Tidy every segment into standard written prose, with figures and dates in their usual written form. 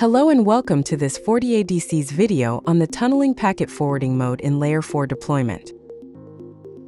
Hello and welcome to this FortiADC's video on the tunneling packet forwarding mode in Layer 4 deployment.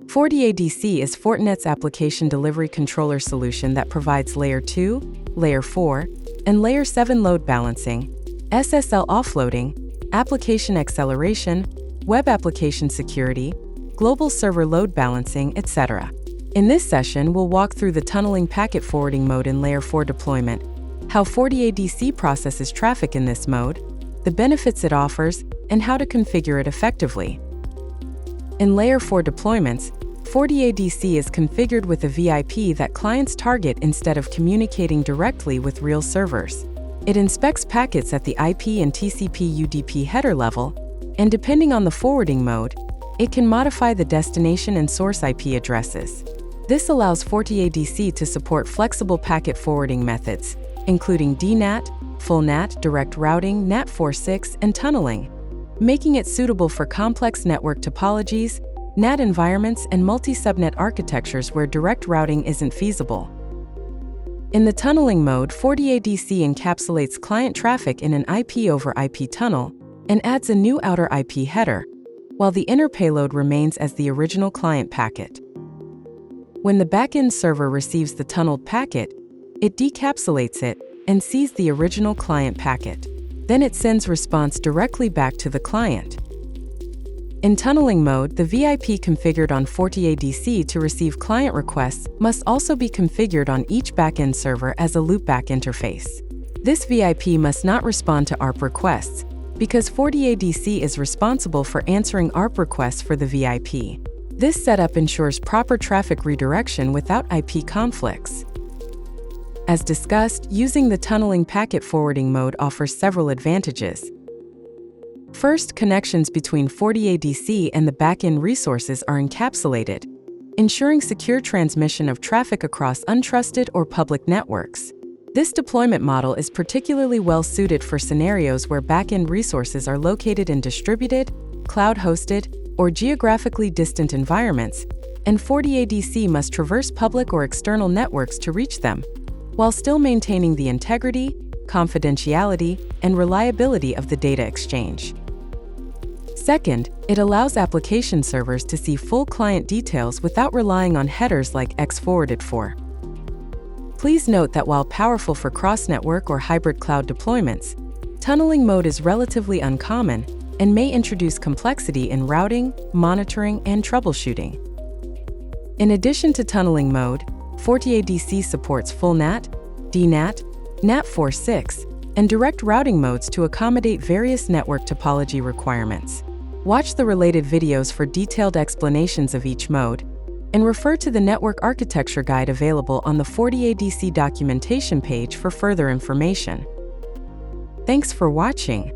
FortiADC is Fortinet's application delivery controller solution that provides Layer 2, Layer 4, and Layer 7 load balancing, SSL offloading, application acceleration, web application security, global server load balancing, etc. In this session, we'll walk through the tunneling packet forwarding mode in Layer 4 deployment, how FortiADC processes traffic in this mode, the benefits it offers, and how to configure it effectively. In Layer 4 deployments, FortiADC is configured with a VIP that clients target instead of communicating directly with real servers. It inspects packets at the IP and TCP UDP header level, and depending on the forwarding mode, it can modify the destination and source IP addresses. This allows FortiADC to support flexible packet forwarding methods, including DNAT, full NAT, direct routing, NAT4.6, and tunneling, making it suitable for complex network topologies, NAT environments, and multi-subnet architectures where direct routing isn't feasible. In the tunneling mode, FortiADC encapsulates client traffic in an IP over IP tunnel and adds a new outer IP header, while the inner payload remains as the original client packet. When the backend server receives the tunneled packet, it decapsulates it and sees the original client packet. Then it sends response directly back to the client. In tunneling mode, the VIP configured on FortiADC to receive client requests must also be configured on each backend server as a loopback interface. This VIP must not respond to ARP requests, because FortiADC is responsible for answering ARP requests for the VIP. This setup ensures proper traffic redirection without IP conflicts. As discussed, using the tunneling packet forwarding mode offers several advantages. First, connections between FortiADC and the backend resources are encapsulated, ensuring secure transmission of traffic across untrusted or public networks. This deployment model is particularly well suited for scenarios where backend resources are located in distributed, cloud-hosted, or geographically distant environments, and FortiADC must traverse public or external networks to reach them, while still maintaining the integrity, confidentiality, and reliability of the data exchange. Second, it allows application servers to see full client details without relying on headers like X forwarded for. Please note that while powerful for cross-network or hybrid cloud deployments, tunneling mode is relatively uncommon and may introduce complexity in routing, monitoring, and troubleshooting. In addition to tunneling mode, FortiADC supports full NAT, DNAT, NAT4.6, and direct routing modes to accommodate various network topology requirements. Watch the related videos for detailed explanations of each mode, and refer to the network architecture guide available on the FortiADC documentation page for further information. Thanks for watching.